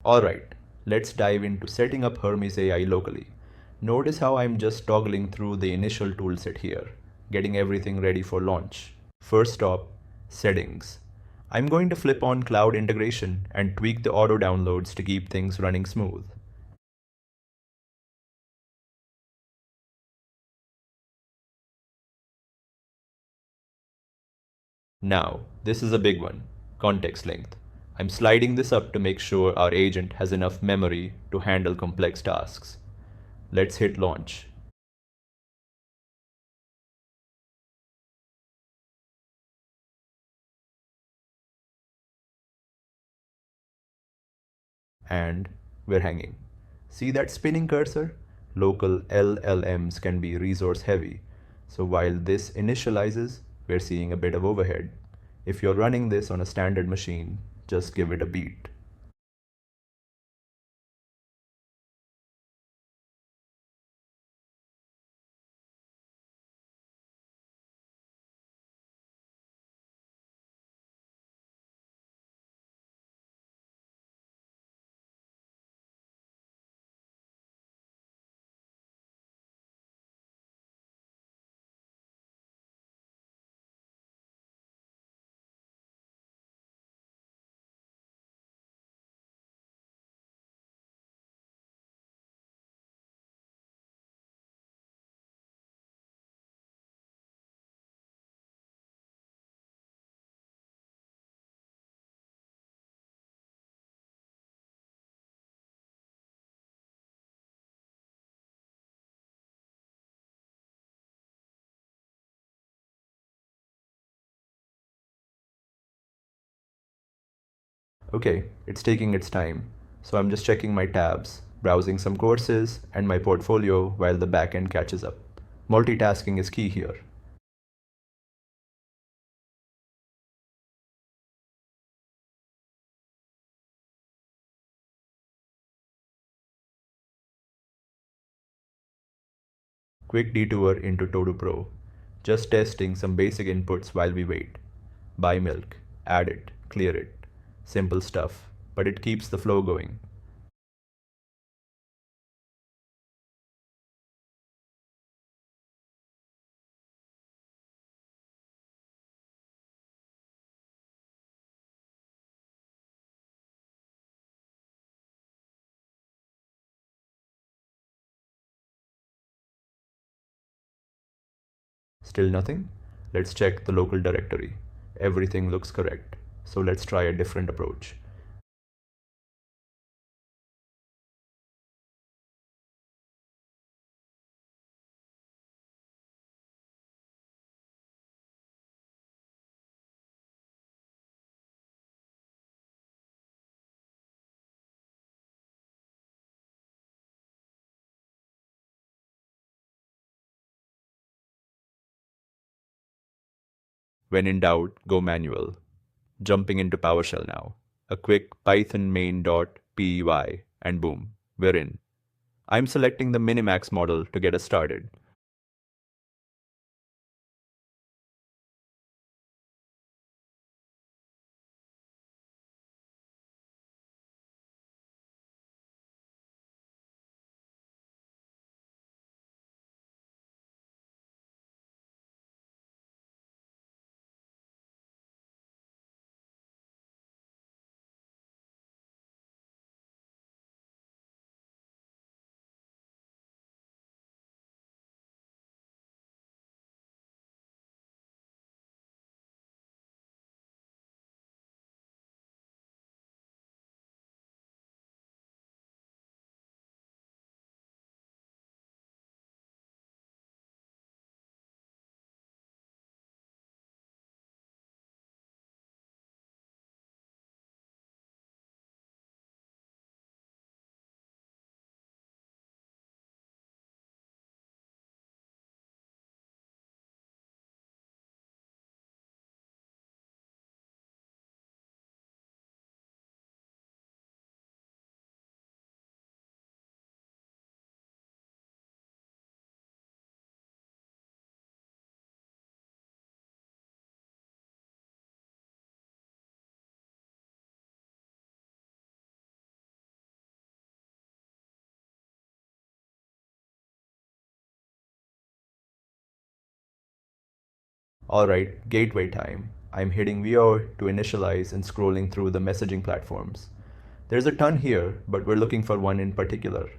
Alright, let's dive into setting up Hermes AI locally. Notice how I'm just toggling through the initial toolset here, getting everything ready for launch. First stop, settings. I'm going to flip on cloud integration and tweak the auto downloads to keep things running smooth. Now, this is a big one, context length. I'm sliding this up to make sure our agent has enough memory to handle complex tasks. Let's hit launch. And we're hanging. See that spinning cursor? Local LLMs can be resource heavy. So while this initializes, we're seeing a bit of overhead. If you're running this on a standard machine, just give it a beat. Okay, it's taking its time. So I'm just checking my tabs, browsing some courses, and my portfolio while the backend catches up. Multitasking is key here. Quick detour into Todo Pro. Just testing some basic inputs while we wait. Buy milk, add it, clear it. Simple stuff, but it keeps the flow going. Still nothing? Let's check the local directory. Everything looks correct. So let's try a different approach. When in doubt, go manual. Jumping into PowerShell now. A quick python main.py and boom, we're in. I'm selecting the Minimax model to get us started. Alright, gateway time. I'm hitting VO to initialize and scrolling through the messaging platforms. There's a ton here, but we're looking for one in particular.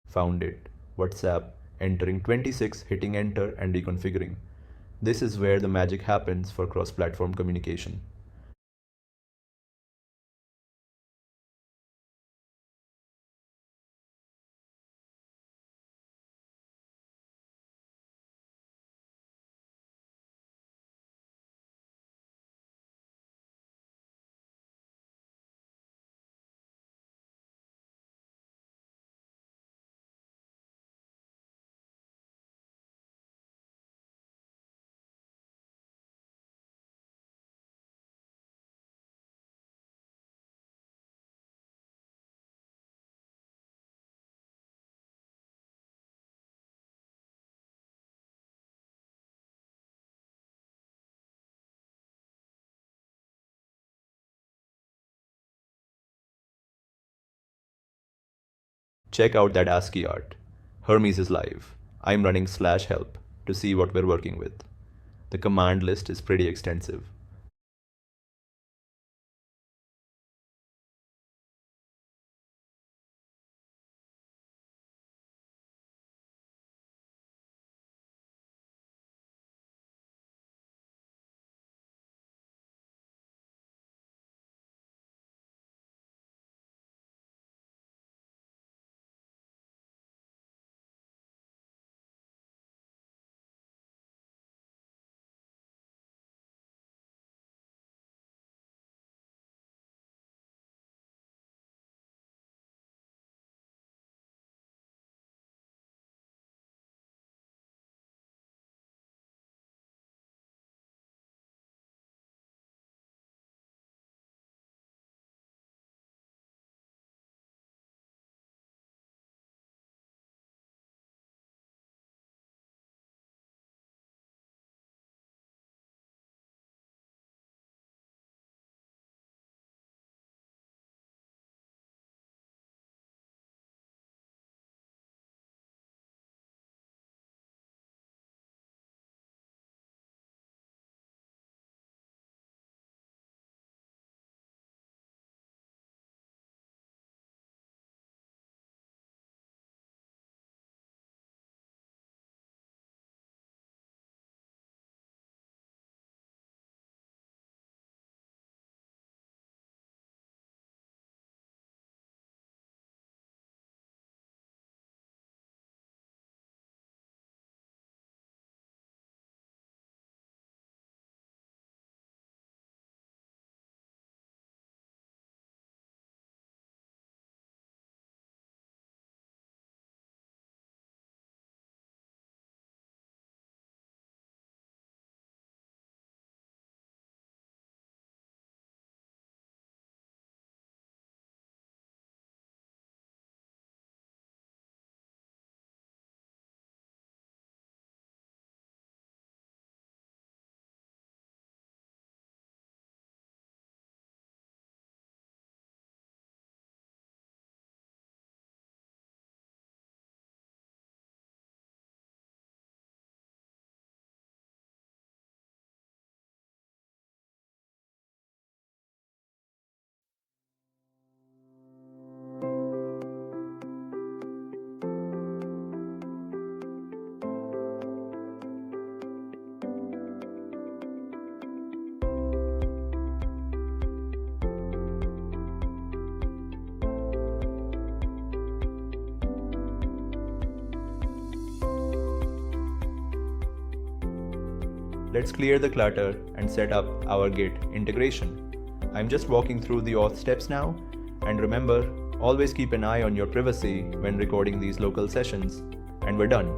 Found it. WhatsApp, entering 26, hitting enter and reconfiguring. This is where the magic happens for cross-platform communication. Check out that ASCII art. Hermes is live. I'm running /help to see what we're working with. The command list is pretty extensive. Let's clear the clutter and set up our Git integration. I'm just walking through the auth steps now, and remember, always keep an eye on your privacy when recording these local sessions, and we're done.